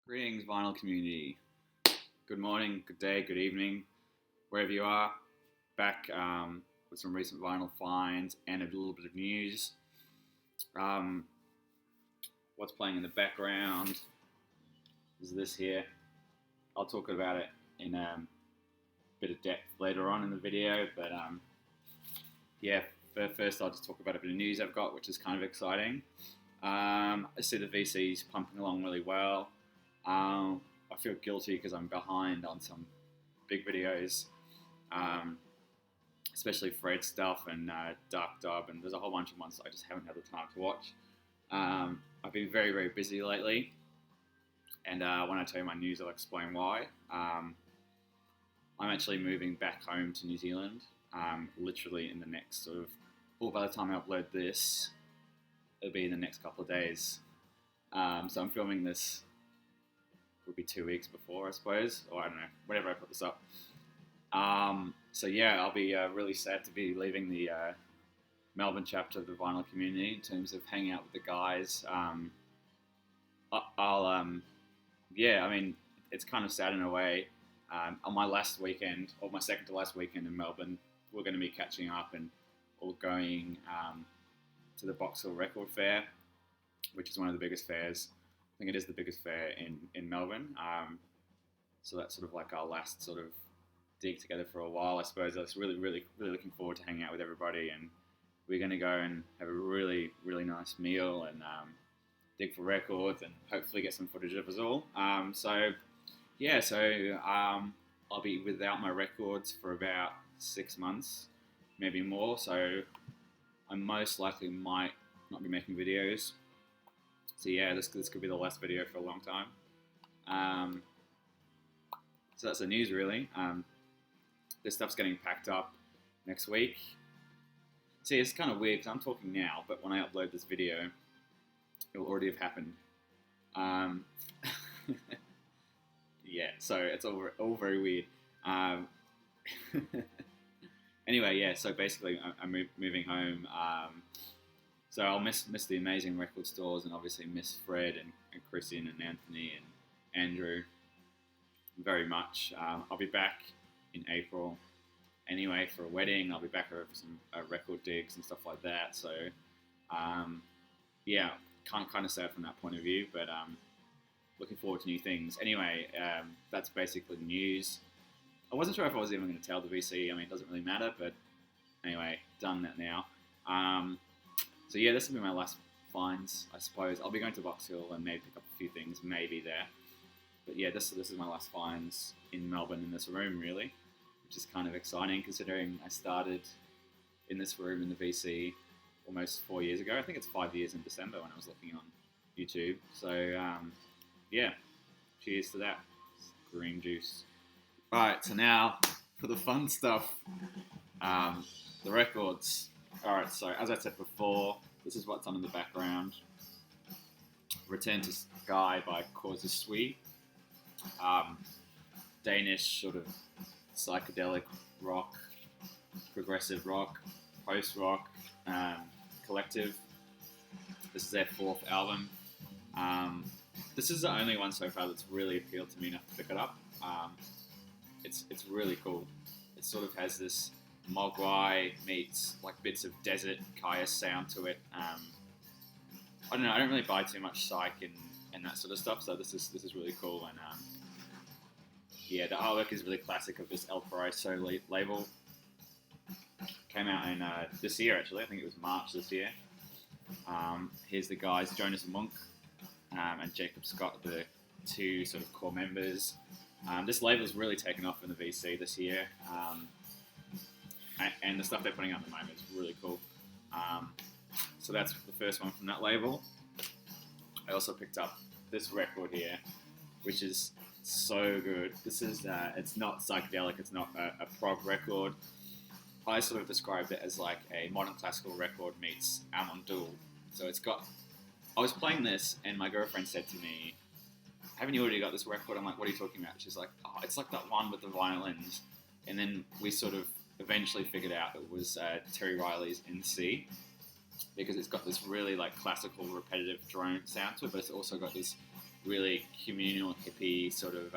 Greetings, vinyl community. Good morning, good day, good evening, wherever you are. Back with some recent vinyl finds and a little bit of news. Um, what's playing in the background is this here. I'll talk about it in a bit of depth later on in the video, but yeah, first I'll just talk about a bit of news I've got, which is kind of exciting. I see the VC's pumping along really well. I feel guilty because I'm behind on some big videos, especially Fred stuff and Dark Dub, and there's a whole bunch of ones I just haven't had the time to watch. I've been very, very busy lately, and when I tell you my news, I'll explain why. I'm actually moving back home to New Zealand, literally in the next by the time I upload this, it'll be in the next couple of days. So I'm filming this. Would be 2 weeks before, I suppose, or I don't know, whenever I put this up. So yeah, I'll be really sad to be leaving the Melbourne chapter of the vinyl community in terms of hanging out with the guys. Yeah, I mean, it's kind of sad in a way. On my last weekend, or my second to last weekend in Melbourne, we're going to be catching up and all going to the Box Hill Record Fair, which is one of the biggest fairs. I think it is the biggest fair in Melbourne. So that's sort of like our last sort of dig together for a while, I suppose. I was really, really, really looking forward to hanging out with everybody, and we're going to go and have a really, really nice meal and dig for records and hopefully get some footage of us all. I'll be without my records for about 6 months, maybe more. So I most likely might not be making videos. So yeah, this could be the last video for a long time. So that's the news really. This stuff's getting packed up next week. See, it's kind of weird because I'm talking now, but when I upload this video, it will already have happened. Yeah, so it's all very weird. Anyway, yeah, so basically I'm moving home. So I'll miss the amazing record stores and obviously miss Fred and Christian and Anthony and Andrew very much. I'll be back in April anyway for a wedding. I'll be back for some record digs and stuff like that. So yeah, kind of sad from that point of view, but looking forward to new things. Anyway, that's basically the news. I wasn't sure if I was even going to tell the VC. I mean, it doesn't really matter, but anyway, done that now. So yeah, this will be my last finds, I suppose. I'll be going to Box Hill and maybe pick up a few things, maybe there. But yeah, this is my last finds in Melbourne in this room, really, which is kind of exciting considering I started in this room in the VC almost 4 years ago. I think it's 5 years in December when I was looking on YouTube. So yeah, cheers to that. Green juice. Alright, so now for the fun stuff, the records. Alright, so as I said before, this is what's on in the background. Return to Sky by Causes Sui. Danish sort of psychedelic rock, progressive rock, post-rock collective. This is their fourth album. This is the only one so far that's really appealed to me enough to pick it up. It's really cool. It sort of has this Mogwai meets like bits of desert Kaya sound to it. I don't know. I don't really buy too much psych and that sort of stuff. So this is really cool. And yeah, the artwork is really classic of this El Paraiso label. Came out in this year actually. I think it was March this year. Here's the guys Jonas Munk and Jacob Scott, the two sort of core members. This label's really taken off in the VC this year. And the stuff they're putting out at the moment is really cool. So that's the first one from that label. I also picked up this record here, which is so good. This is, it's not psychedelic, it's not a prog record. I sort of described it as like a modern classical record meets Amon-Düül. So it's got, I was playing this and my girlfriend said to me, haven't you already got this record? I'm like, what are you talking about? She's like, oh, it's like that one with the violins. And then we sort of eventually figured out it was Terry Riley's In C, because it's got this really like classical repetitive drone sound to it, but it's also got this really communal, hippie sort of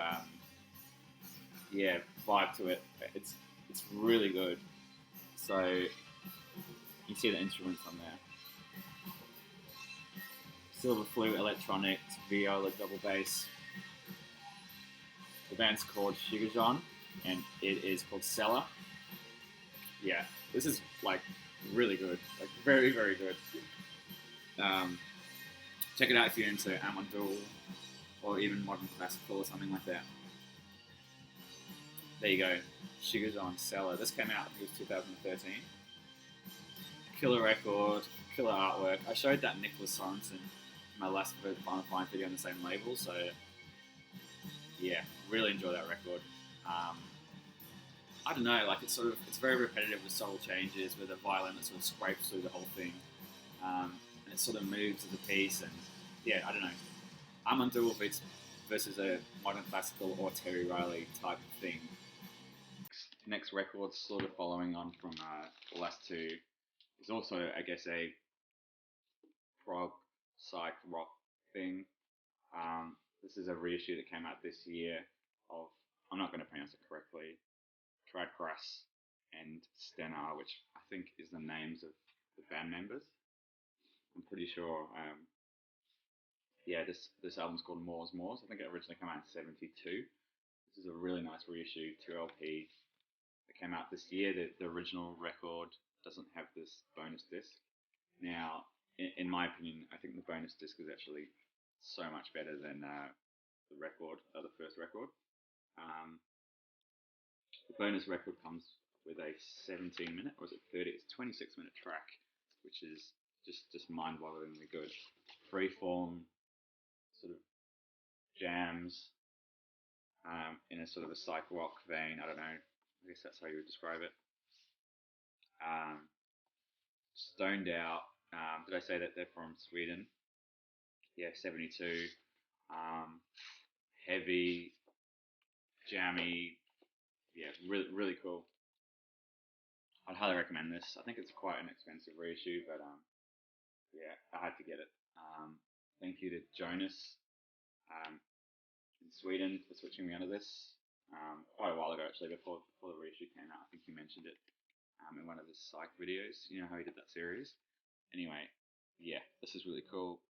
yeah vibe to it. It's really good. So you see the instruments on there: silver flute, electronic, viola, double bass. The band's called Sugar John, and it is called Cellar. Yeah, this is like really good, like very very good. Um, Check it out if you're into Amandul or even modern classical or something like that. There you go, Sugar John Cellar. This came out, I think it was 2013. Killer record, killer artwork. I showed that Nicholas Sorensen in my last Final Find video on the same label, so yeah, really enjoy that record. Um, I don't know, like it's very repetitive with subtle changes, with a violin that sort of scrapes through the whole thing, and it sort of moves as a piece, and yeah, I don't know. I'm on dual beats versus a modern classical or Terry Riley type of thing. Next record, sort of following on from the last two, is also, I guess, a prog psych rock thing. This is a reissue that came out this year of, I'm not going to pronounce it correctly, Tradcrass and Stenar, which I think is the names of the band members. I'm pretty sure. Yeah, this album's called Moors Moors. I think it originally came out in '72. This is a really nice reissue, 2 LP that came out this year. The original record doesn't have this bonus disc. Now, in my opinion, I think the bonus disc is actually so much better than the record, the first record. Um, the bonus record comes with a 17 minute, or is it 30? It's 26 minute track, which is just mind-blowingly good. Freeform sort of jams in a sort of a psych rock vein. I don't know. I guess that's how you would describe it. Um, Stoned out. Did I say that they're from Sweden? Yeah, 72. Um, Heavy, jammy. Yeah, really really cool. I'd highly recommend this. I think it's quite an expensive reissue, but yeah, I had to get it. Thank you to Jonas um, in Sweden for switching me onto this. Quite a while ago, actually, before the reissue came out. I think you mentioned it in one of his psych videos. You know how he did that series. Anyway, yeah, this is really cool.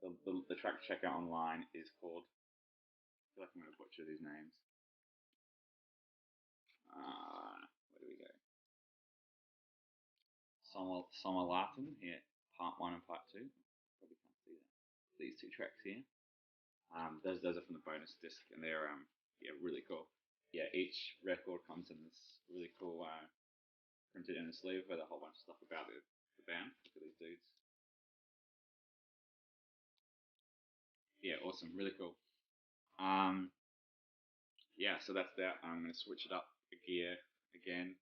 The track to check out online is called. I feel like I'm going to butcher these names. Where do we go? Sommerlaten here, part one and part two. Probably can't see that. These two tracks here. Those are from the bonus disc, and they're yeah really cool. Yeah, each record comes in this really cool printed in a sleeve with a whole bunch of stuff about the band. Look at these dudes. Yeah, awesome, really cool. Um, yeah, so that's that. I'm going to switch it up a gear again.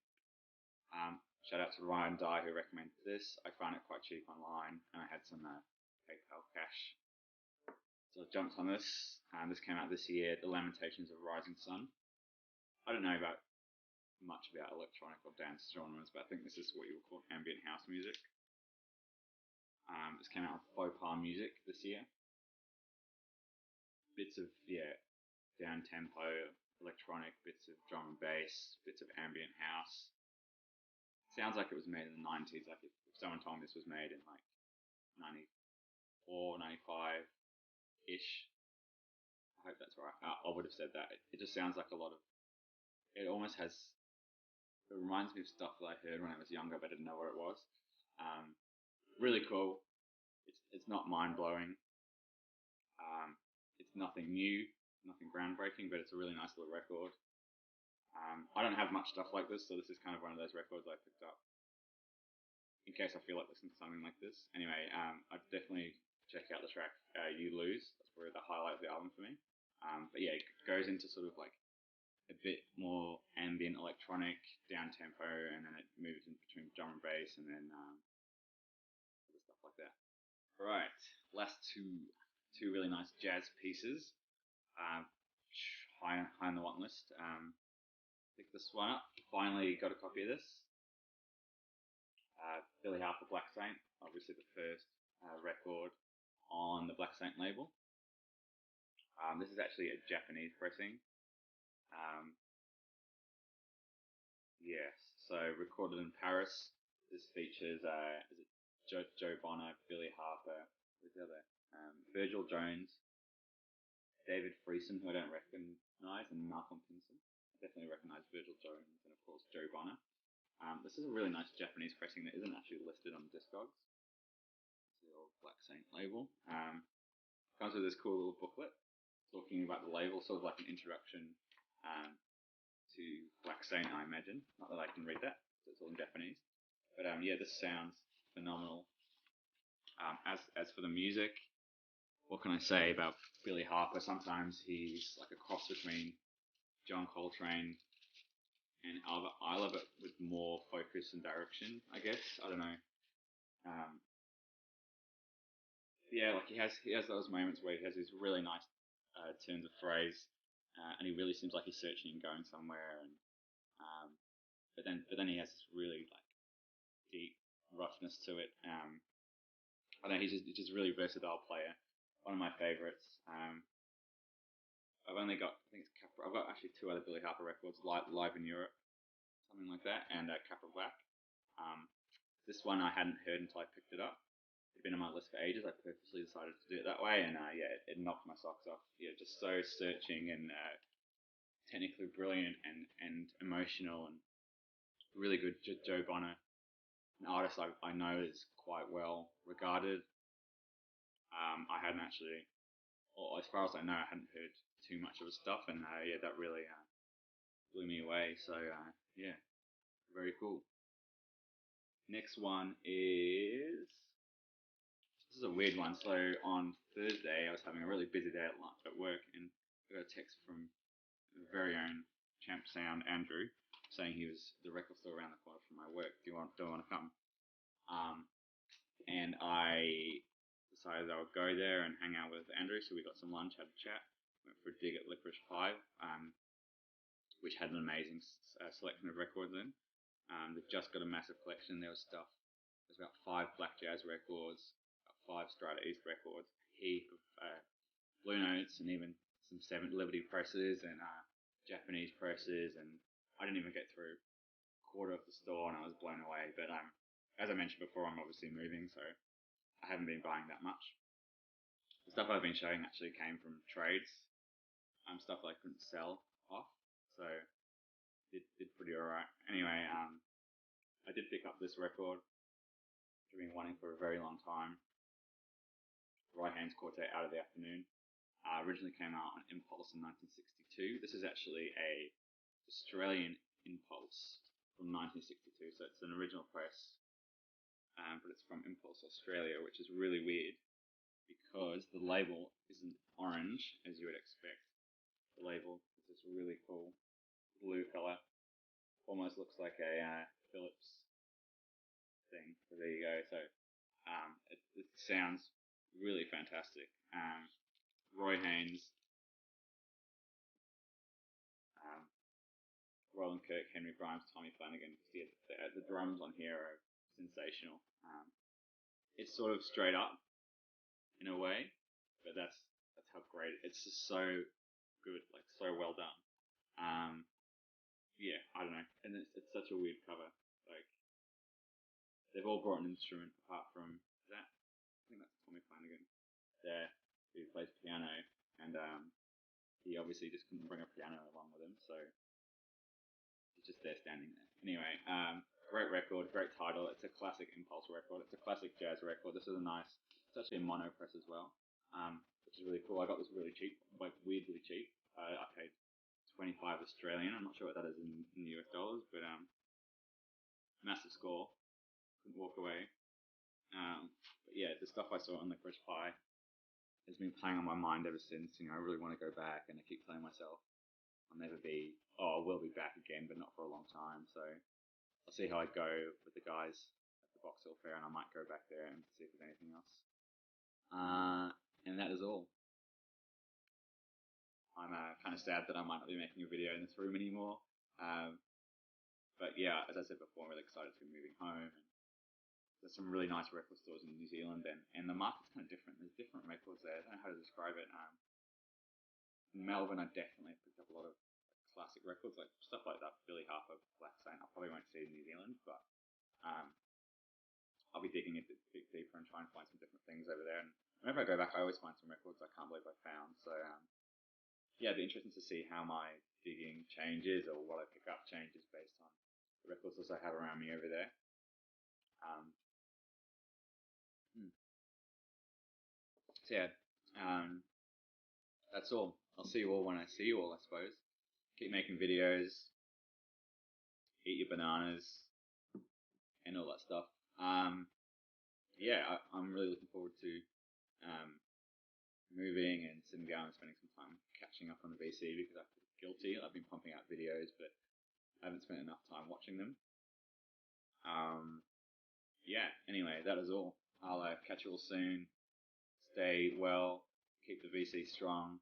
Shout out to Ryan Dye who recommended this. I found it quite cheap online, and I had some PayPal cash, so I jumped on this. This came out this year. The Lamentations of Rising Sun. I don't know about much about electronic or dance genres, but I think this is what you would call ambient house music. This came out with Faux Pas Music this year. Bits of down tempo electronic, bits of drum and bass, bits of ambient house. Sounds like it was made in the 90s. Like if someone told me this was made in like 94, 95 ish. I hope that's right. I would have said that. It just sounds like a lot of. It almost has. It reminds me of stuff that I heard when I was younger, but I didn't know what it was. Um, really cool. It's not mind blowing. It's nothing new, nothing groundbreaking, but it's a really nice little record. I don't have much stuff like this, so this is kind of one of those records I picked up in case I feel like listening to something like this. Anyway, I'd definitely check out the track "You Lose." That's probably the highlight of the album for me. But yeah, it goes into sort of like a bit more ambient electronic, down tempo, and then it moves in between drum and bass, and then other stuff like that. Right, last two really nice jazz pieces. Uh, high on the want list. Pick this one up. Finally got a copy of this. Billy Harper Black Saint, obviously the first record on the Black Saint label. This is actually a Japanese pressing. Yes, so recorded in Paris. This features is it Joe Bonner, Billy Harper, who's the other? Virgil Jones, David Friesen, who I don't recognise, and Malcolm Pinson. I definitely recognise Virgil Jones, and of course Joe Bonner. This is a really nice Japanese pressing that isn't actually listed on Discogs. It's the old Black Saint label. Comes with this cool little booklet talking about the label, sort of like an introduction to Black Saint, I imagine. Not that I can read that, so it's all in Japanese. But yeah, this sounds phenomenal. As for the music, what can I say about Billy Harper? Sometimes he's like a cross between John Coltrane and Isla, but with more focus and direction, I guess. I don't know. Um, yeah, like he has those moments where he has these really nice turns of phrase, and he really seems like he's searching and going somewhere. And um, but then he has this really like deep roughness to it. I know he's just a really versatile player. One of my favorites. I've only got I think it's Capra. I've got actually two other Billy Harper records, live in Europe, something like that, and Capra Black. Um, this one I hadn't heard until I picked it up. It'd been on my list for ages. I purposely decided to do it that way, and yeah, it knocked my socks off. Yeah, just so searching and technically brilliant and emotional and really good. Joe Bonner, an artist I know is quite well regarded. I hadn't actually, or as far as I know, I hadn't heard too much of his stuff, and yeah, that really blew me away. So yeah, very cool. Next one is this is a weird one. So on Thursday, I was having a really busy day at work, and I got a text from the very own Champ Sound Andrew saying he was the record store around the corner from my work. Do I want to come? And I decided I would go there and hang out with Andrew. So we got some lunch, had a chat, went for a dig at Licorice Pie, which had an amazing selection of records in. They've just got a massive collection. There was stuff. There's about 5 Black Jazz records, about 5 Strata East records, a heap of Blue Notes, and even some 7 Liberty presses and Japanese presses. And I didn't even get through a quarter of the store, and I was blown away. But as I mentioned before, I'm obviously moving, so I haven't been buying that much. The stuff I've been showing actually came from trades, stuff that I couldn't sell off, so did pretty alright. Anyway, I did pick up this record, which I've been wanting for a very long time. Right Hands Quartet Out of the Afternoon. Originally came out on Impulse in 1962. This is actually a Australian Impulse from 1962, so it's an original press, but it's from Impulse Australia, which is really weird because the label isn't orange as you would expect. The label is this really cool blue color, almost looks like a Philips thing. So there you go. So it sounds really fantastic. Roy Haynes, um, Roland Kirk, Henry Grimes, Tommy Flanagan. The drums on here are sensational. It's sort of straight up in a way, but that's how great it's just so good, like so well done. Yeah, I don't know, and it's such a weird cover. Like they've all brought an instrument apart from that. I think that's Tommy Flanagan there, who plays piano, and he obviously just couldn't bring a piano along with him, so he's just there standing there. Anyway, great record, great title. It's a classic Impulse record. It's a classic jazz record. This is a nice. It's actually a mono press as well, which is really cool. I got this really cheap, like weirdly cheap. I paid 25 Australian. I'm not sure what that is in US dollars, but massive score. Couldn't walk away. But yeah, the stuff I saw on Licorice Pie has been playing on my mind ever since. You know, I really want to go back, and I keep telling myself I'll never be. Oh, I will be back again, but not for a long time. So I'll see how I go with the guys at the Box Hill Fair, and I might go back there and see if there's anything else. And that is all. I'm kind of sad that I might not be making a video in this room anymore. But yeah, as I said before, I'm really excited to be moving home and there's some really nice record stores in New Zealand, and the market's kind of different. There's different records there. I don't know how to describe it. In Melbourne, I definitely picked up a lot of classic records, like stuff like that Billy Harper, Black Saint. I probably won't see in New Zealand, but um, I'll be digging a bit deeper and try and find some different things over there. And whenever I go back, I always find some records I can't believe I found. So yeah, it'd be interesting to see how my digging changes or what I pick up changes based on the records I have around me over there. Um, so yeah, um, that's all. I'll see you all when I see you all, I suppose. Keep making videos, eat your bananas, and all that stuff. Yeah, I'm really looking forward to um, moving and sitting down and spending some time catching up on the VC because I feel guilty. I've been pumping out videos, but I haven't spent enough time watching them. Yeah, anyway, that is all. I'll catch you all soon. Stay well, keep the VC strong,